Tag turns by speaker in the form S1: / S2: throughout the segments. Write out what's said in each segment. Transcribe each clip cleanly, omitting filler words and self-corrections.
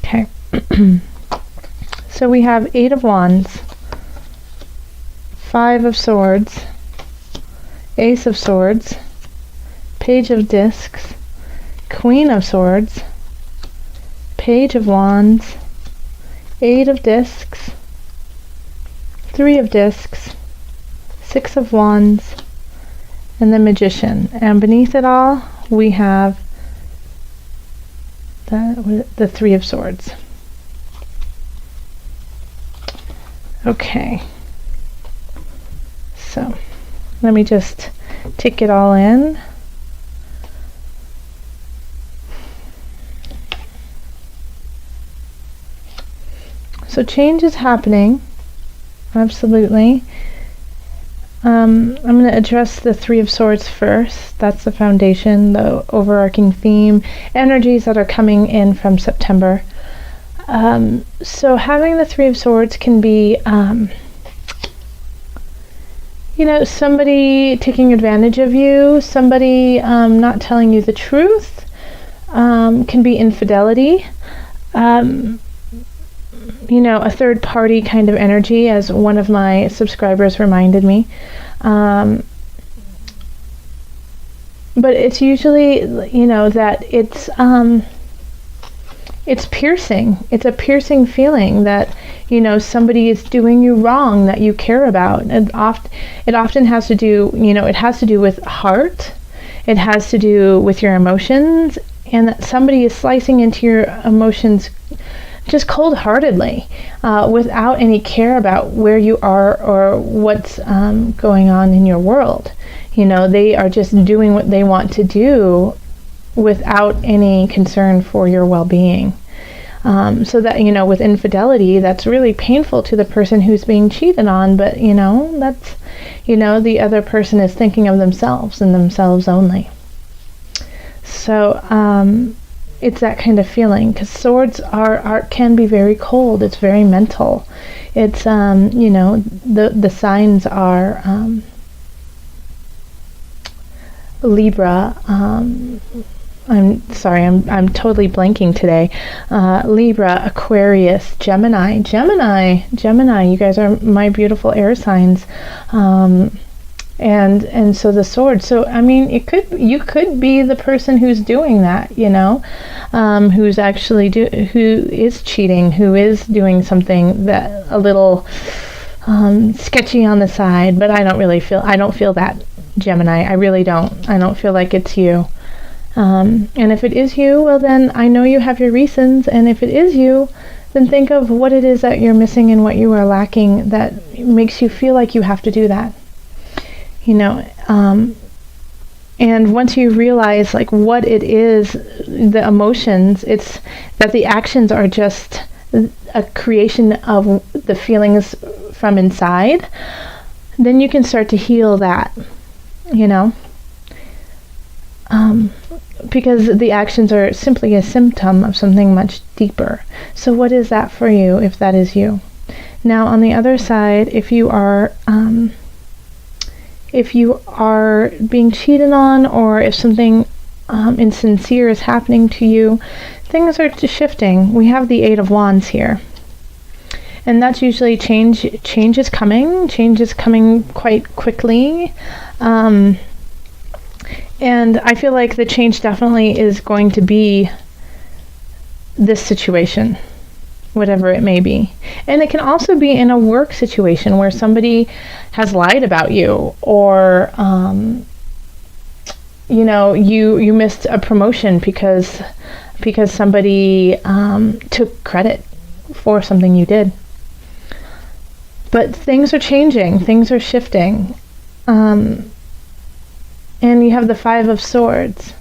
S1: Okay. So we have 8 of Wands, 5 of Swords, Ace of Swords, Page of Discs, Queen of Swords, Page of Wands, 8 of Discs, 3 of Discs, 6 of Wands, and the Magician. And beneath it all, we have the 3 of Swords. Okay. So, let me just take it all in. So change is happening, absolutely. I'm going to address the 3 of Swords first. That's the foundation, the overarching theme, energies that are coming in from September. So having the 3 of Swords can be, somebody taking advantage of you, somebody not telling you the truth, can be infidelity. A third party kind of energy, as one of my subscribers reminded me. But it's usually, that it's piercing. It's a piercing feeling that, somebody is doing you wrong that you care about. And it often has to do, it has to do with heart. It has to do with your emotions, and that somebody is slicing into your emotions just cold-heartedly, without any care about where you are or what's going on in your world. They are just doing what they want to do without any concern for your well-being. So that, with infidelity, that's really painful to the person who's being cheated on, but, that's, the other person is thinking of themselves and themselves only. So, it's that kind of feeling, because swords can be very cold. It's very mental. It's, the signs are Libra. I'm sorry, I'm totally blanking today. Libra, Aquarius, Gemini. You guys are my beautiful air signs. And so the sword. So I mean, you could be the person who's doing that, who's actually who is cheating, who is doing something that a little sketchy on the side. But I don't feel that, Gemini. I really don't. I don't feel like it's you. And if it is you, well then I know you have your reasons. And if it is you, then think of what it is that you're missing and what you are lacking that makes you feel like you have to do that. And once you realize like what it is, the emotions, it's that the actions are just a creation of the feelings from inside, then you can start to heal that, because the actions are simply a symptom of something much deeper. So what is that for you, if that is you? Now on the other side, if you are being cheated on, or if something insincere is happening to you, things are shifting. We have the 8 of Wands here. And that's usually change is coming quite quickly. And I feel like the change definitely is going to be this situation, whatever it may be. And it can also be in a work situation where somebody has lied about you, or you missed a promotion because somebody took credit for something you did. But things are changing, things are shifting. And you have the 5 of Swords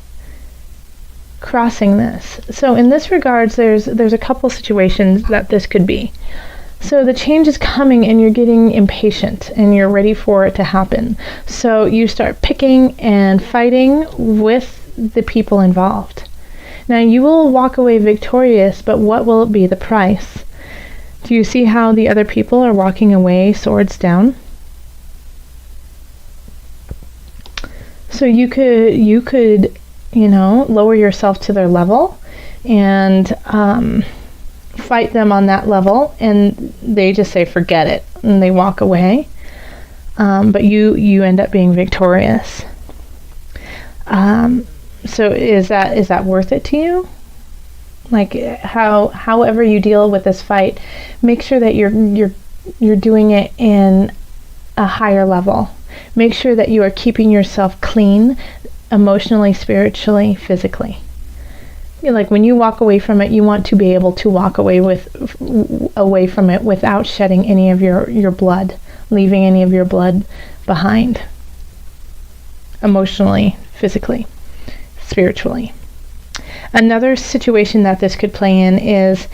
S1: crossing this. So in this regards, there's a couple situations that this could be. So the change is coming and you're getting impatient and you're ready for it to happen. So you start picking and fighting with the people involved. Now you will walk away victorious, but what will be the price? Do you see how the other people are walking away swords down? So you could lower yourself to their level and fight them on that level, and they just say forget it, and they walk away. But you end up being victorious. So is that worth it to you? Like, however you deal with this fight, make sure that you're doing it in a higher level. Make sure that you are keeping yourself clean, emotionally, spiritually, physically. Like, when you walk away from it, you want to be able to walk away from it without shedding any of your blood, leaving any of your blood behind. Emotionally, physically, spiritually. Another situation that this could play in is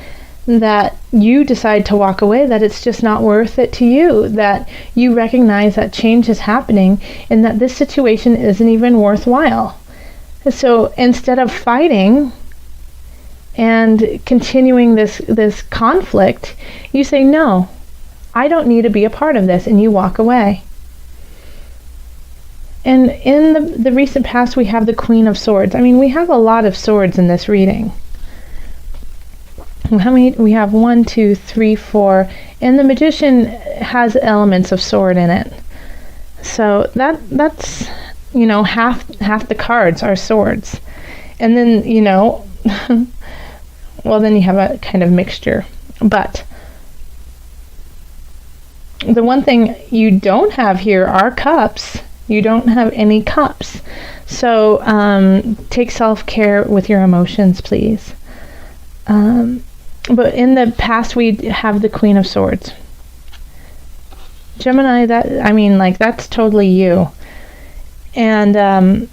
S1: that you decide to walk away, that it's just not worth it to you, that you recognize that change is happening and that this situation isn't even worthwhile. So instead of fighting and continuing this conflict, you say, no, I don't need to be a part of this, and you walk away. And in the recent past, we have the Queen of Swords. I mean, we have a lot of swords in this reading. How many? We have 1, 2, 3, 4, and the Magician has elements of sword in it. So that's half the cards are swords, and then well, then you have a kind of mixture. But the one thing you don't have here are cups. You don't have any cups. So take self-care with your emotions, please. But in the past, we have the Queen of Swords. Gemini, that's totally you. And I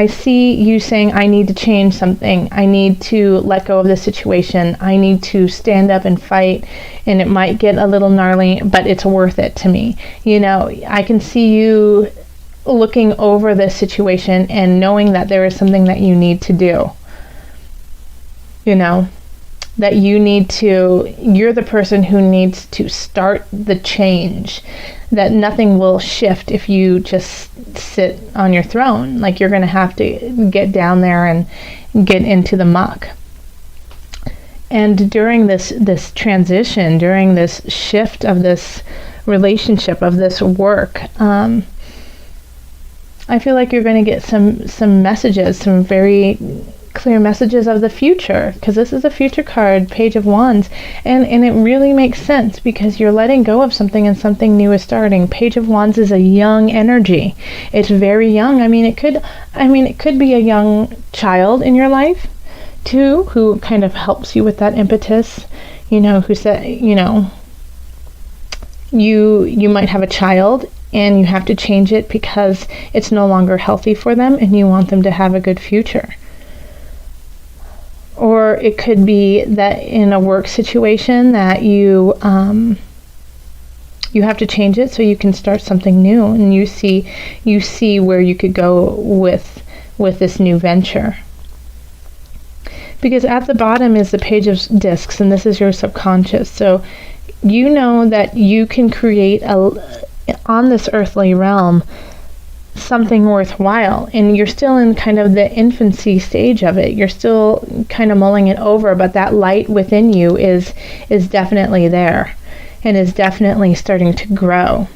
S1: see you saying, I need to change something. I need to let go of the situation. I need to stand up and fight, and it might get a little gnarly, but it's worth it to me. I can see you looking over this situation and knowing that there is something that you need to do. That you're the person who needs to start the change, that nothing will shift if you just sit on your throne. Like, you're going to have to get down there and get into the muck. And during this transition, during this shift of this relationship, of this work, I feel like you're going to get some messages, some very clear messages of the future, because this is a future card, Page of Wands, and it really makes sense because you're letting go of something and something new is starting. Page of Wands is a young energy. It's very young. It could be a young child in your life too, who kind of helps you with that impetus, who said, you might have a child and you have to change it because it's no longer healthy for them and you want them to have a good future. Or it could be that in a work situation that you have to change it so you can start something new, and you see where you could go with this new venture. Because at the bottom is the Page of Discs, and this is your subconscious. So you know that you can create on this earthly realm something worthwhile, and you're still in kind of the infancy stage of it. You're still kind of mulling it over, but that light within you is definitely there and is definitely starting to grow.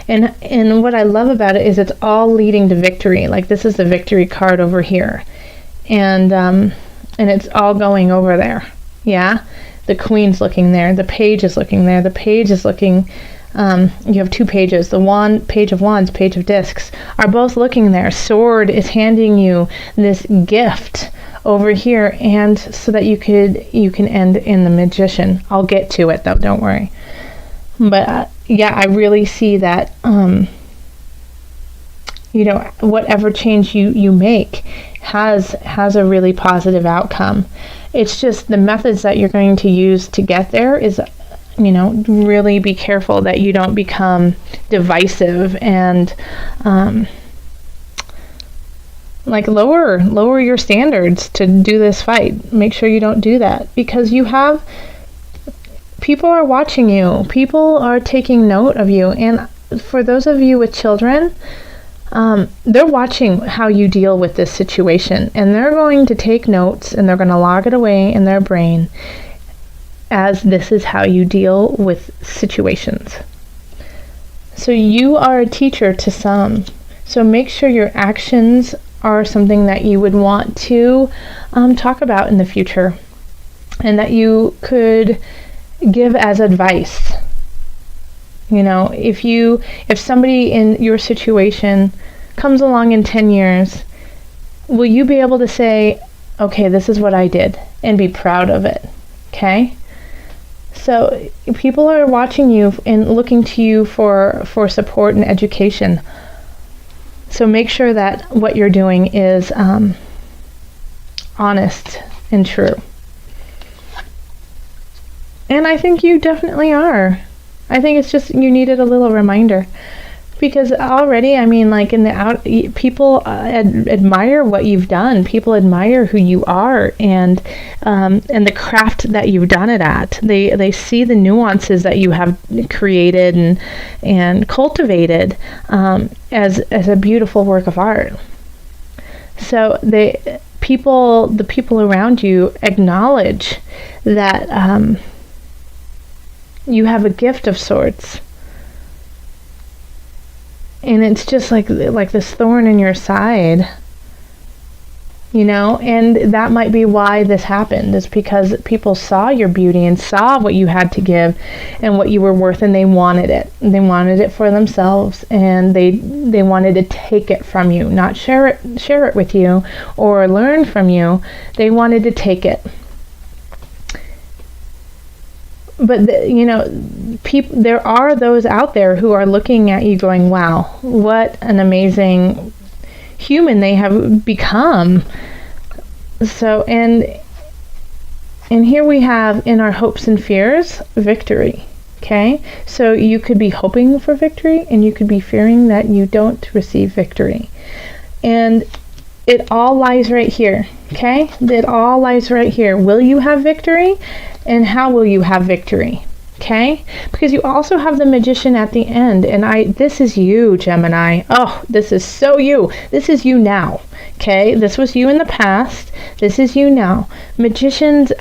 S1: And what I love about it is it's all leading to victory. Like, this is the victory card over here, and it's all going over there. Yeah, the Queen's looking there, the Page is looking there, the Page is looking. You have two pages. The Page of Wands, Page of Discs are both looking there. Sword is handing you this gift over here, and so that you can end in the Magician. I'll get to it though, don't worry. But yeah, I really see that whatever change you make has a really positive outcome. It's just the methods that you're going to use to get there is really be careful that you don't become divisive and lower your standards to do this fight. Make sure you don't do that, because people are watching you. People are taking note of you. And for those of you with children, they're watching how you deal with this situation, and they're going to take notes and they're going to log it away in their brain as this is how you deal with situations. So you are a teacher to some. So make sure your actions are something that you would want to talk about in the future, and that you could give as advice. You know, if somebody in your situation comes along in 10 years, will you be able to say, okay, this is what I did, and be proud of it? Okay? So people are watching you and looking to you for support and education. So make sure that what you're doing is honest and true. And I think you definitely are. I think it's just you needed a little reminder, because already, I mean, like people admire what you've done. People admire who you are, and the craft that you've done it at. They see the nuances that you have created and cultivated as a beautiful work of art. So the people around you acknowledge that you have a gift of sorts. And it's just like this thorn in your side, you know, and that might be why this happened, is because people saw your beauty and saw what you had to give and what you were worth, and they wanted it. They wanted it for themselves, and they wanted to take it from you, not share it with you or learn from you. They wanted to take it. But there are those out there who are looking at you going, wow, what an amazing human they have become. So, and here we have in our hopes and fears, victory. Okay? So you could be hoping for victory, and you could be fearing that you don't receive victory. And it all lies right here. Okay? It all lies right here. Will you have victory? And how will you have victory? Okay? Because you also have the Magician at the end. And this is you, Gemini. Oh, this is so you. This is you now. Okay? This was you in the past. This is you now. Magicians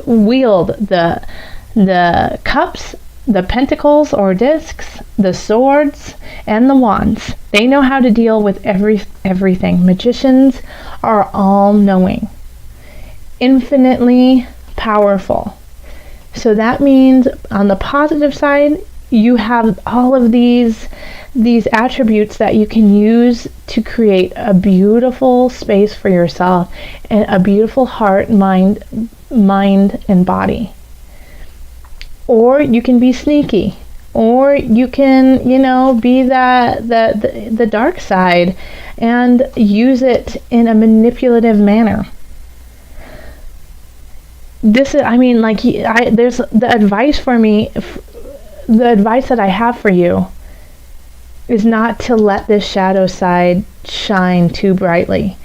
S1: wield the cups, the pentacles or discs, the swords, and the wands. They know how to deal with everything. Magicians are all-knowing, infinitely powerful. So that means on the positive side, you have all of these attributes that you can use to create a beautiful space for yourself, and a beautiful heart, mind and body. Or you can be sneaky, or you can, be the dark side and use it in a manipulative manner. There's the advice for me, the advice that I have for you is not to let this shadow side shine too brightly.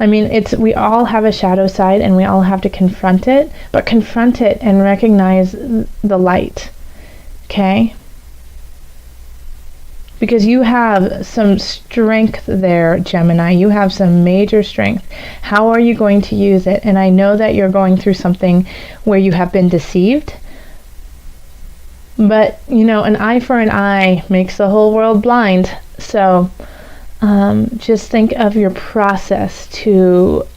S1: I mean, we all have a shadow side, and we all have to confront it, but confront it and recognize the light, okay? Because you have some strength there, Gemini. You have some major strength. How are you going to use it? And I know that you're going through something where you have been deceived. But, an eye for an eye makes the whole world blind. So just think of your process to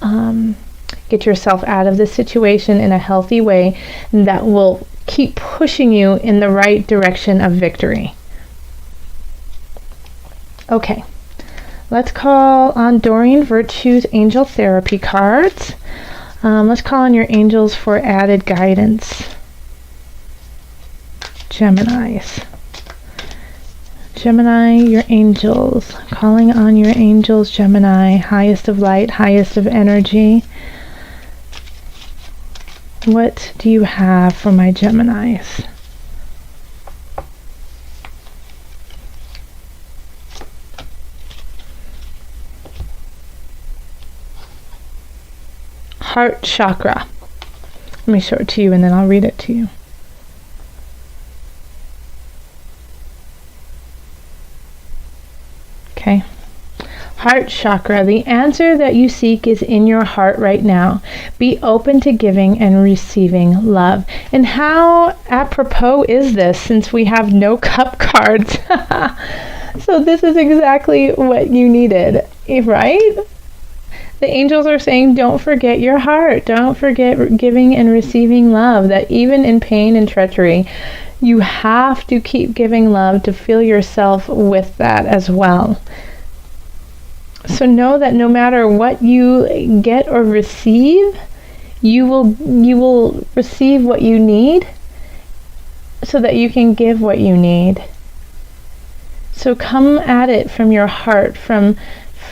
S1: get yourself out of this situation in a healthy way that will keep pushing you in the right direction of victory. Okay, let's call on Doreen Virtue's Angel Therapy cards. Let's call on your angels for added guidance. Geminis. Gemini, your angels. Calling on your angels, Gemini. Highest of light, highest of energy. What do you have for my Geminis? Heart chakra. Let me show it to you, and then I'll read it to you. Okay. Heart chakra. The answer that you seek is in your heart right now. Be open to giving and receiving love. And how apropos is this, since we have no cup cards? So this is exactly what you needed, right? The angels are saying, don't forget your heart. Don't forget giving and receiving love. That even in pain and treachery, you have to keep giving love to fill yourself with that as well. So know that no matter what you get or receive, you will receive what you need so that you can give what you need. So come at it from your heart, from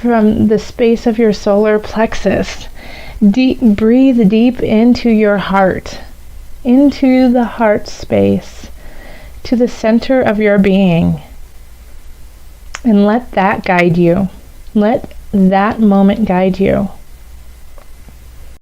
S1: the space of your solar plexus. Breathe deep into your heart, into the heart space, to the center of your being. And let that guide you. Let that moment guide you.